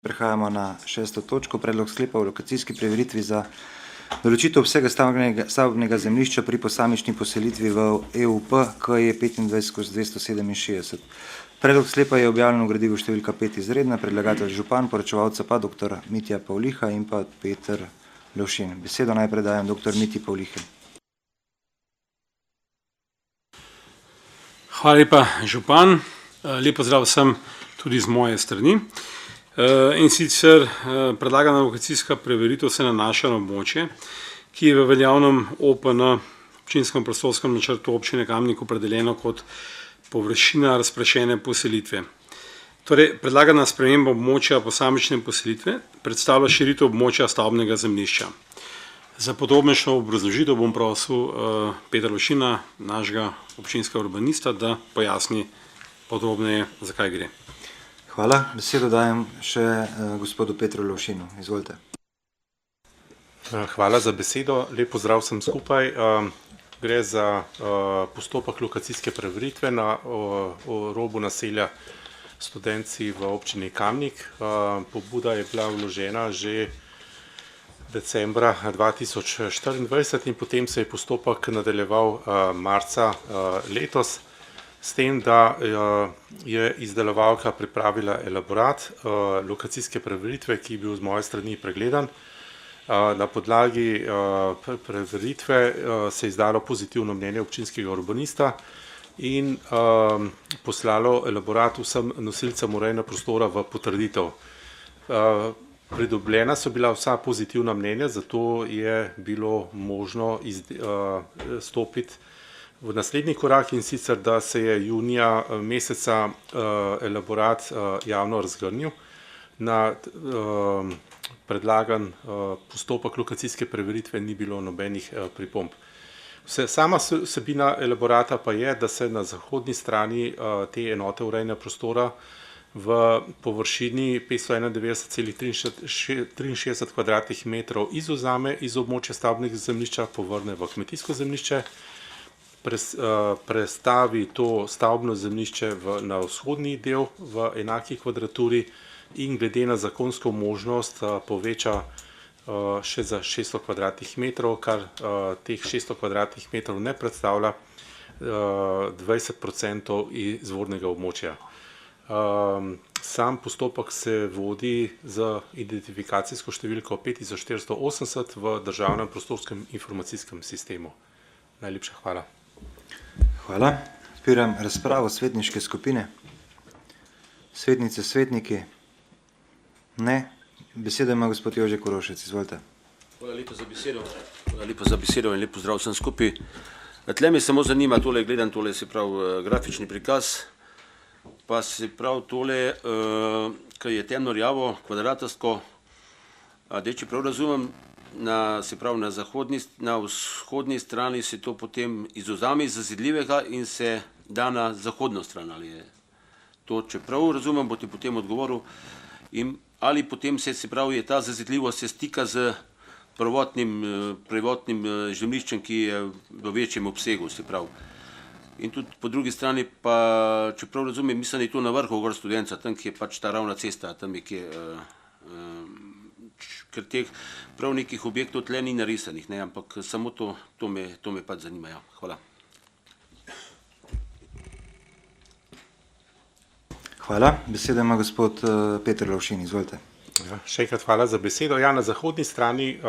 Prehajamo na 6. točko, predlog sklepa o lokacijski preveritvi za določitev obsega stavbnega zemljišča pri posamični poselitvi v EUP KE 25/267. Predlog sklepa je objavljen v gradivu številka 5 izredna, predlagatelj župan, poročevalca pa dr. Mitja Pavliha in pa Peter Lovšin. Besedo najprej dajem dr. Mitji Pavlihi. Hvala lepa, župan. Lep pozdrav vsem tudi z moje strani. In sicer predlagana lokacijska preveritev se nanaša na območje, ki je v veljavnem OPN občinskem prostorskem načrtu občine Kamnik opredeljeno kot površina razprašene poselitve. Torej, predlagana sprememba območja posamične poselitve predstavlja širitev območja stavbnega zemljišča. Za podrobnejšo obrazložitev bom prosil Petra Lovšina, našega občinskega urbanista, da pojasni podrobneje, zakaj gre. Hvala. Besedo dajem še gospodu Petru Lovšinu. Izvolite. Hvala za besedo. Lep pozdrav vsem skupaj. Gre za postopek lokacijske preveritve na robu naselja Studenci v občini Kamnik. Pobuda je bila vložena že decembra 2024 in potem se je postopek nadaljeval marca letos. S tem, da je izdelovalka pripravila elaborat lokacijske preveritve, ki je bil z moje strani pregledan. Na podlagi preveritve se je izdalo pozitivno mnenje občinskega urbanista in poslalo elaborat vsem nosilcem urejanja prostora v potrditev. Pridobljena so bila vsa pozitivna mnenja, zato je bilo možno stopiti v naslednji korak, in sicer, da se je junija meseca elaborat javno razgrnil na predlagan postopek lokacijske preveritve ni bilo nobenih pripomb. Sama vsebina elaborata pa je, da se na zahodni strani te enote urejanja prostora v površini 591,63 kvadratnih metrov izvzame iz območja stavbnega zemljišča, povrne v kmetijsko zemljišče, prestavi to stavbno zemljišče na vzhodni del v enaki kvadraturi in glede na zakonsko možnost poveča še za 600 kvadratnih metrov, kar teh 600 kvadratnih metrov ne predstavlja 20% izvornega območja. Sam postopek se vodi z identifikacijsko številko 5480 v državnem prostorskem informacijskem sistemu. Najlepša hvala. Hvala. Odpiram razpravo svetniške skupine. Svetnice, svetniki? Ne. Besedo ima gospod Jože Korošec. Izvolite. Hvala lepa za besedo. Hvala lepa za besedo in lep pozdrav vsem skupaj. Tle me samo zanima tole, gledam tole, se pravi grafični prikaz, pa se pravi tole, ki je temno rjavo, kvadratasto, če prav razumem, na vzhodni strani se to potem izvzame iz zazidljivega in se da na zahodno stran, ali je to, če prav razumem, bo ti potem odgovoril, ali potem se pravi, je ta zazidljivost se stika z prvotnim zemljiščem, ki je v večjem obsegu, se pravi. In tudi po drugi strani pa, če prav razumem, mislim, da je to na vrhu gor Studenca, tam, ki je pač ta ravna cesta, tam je kje, ker teh prav nekih objektov tle ni narisanih, ampak samo to me pač zanima. Hvala. Hvala. Besedo ima gospod Peter Lovšin. Izvolite. Še enkrat hvala za besedo. Na zahodni strani,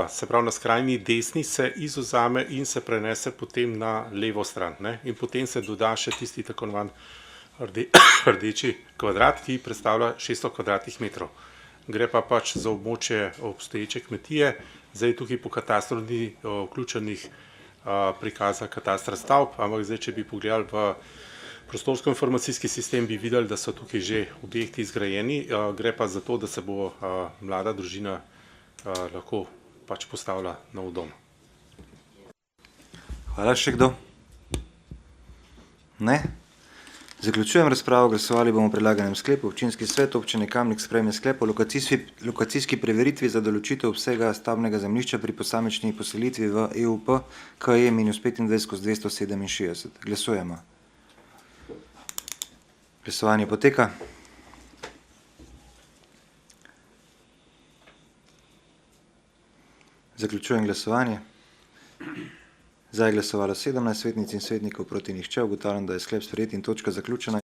se pravi na skrajni desni, se izvzame in se prenese potem na levo stran. In potem se doda še tisti tako imenovan rdeči kvadrat, ki predstavlja 600 kvadratnih metrov. Gre pa pač za območje obstoječe kmetije. Zdaj tukaj po katastru ni vključenih prikaza katastra stavb, ampak zdaj, če bi pogledali v prostorsko-informacijski sistem, bi videli, da so tukaj že objekti izgrajeni. Gre pa za to, da se bo mlada družina lahko pač postavila nov dom. Hvala. Še kdo? Ne? Zaključujem razpravo. Glasovali bomo o predlaganem sklepu. Občinski svet občine Kamnik sprejme sklep o lokacijski preveritvi za določitev obsega stavbnega zemljišča pri posamični poselitvi v EUP KE -25/267. Glasujemo. Glasovanje poteka. Zaključujem glasovanje. Za je glasovalo 17 svetnic in svetnikov, proti nihče. Ugotavljam, da je sklep sprejet in točka zaključena.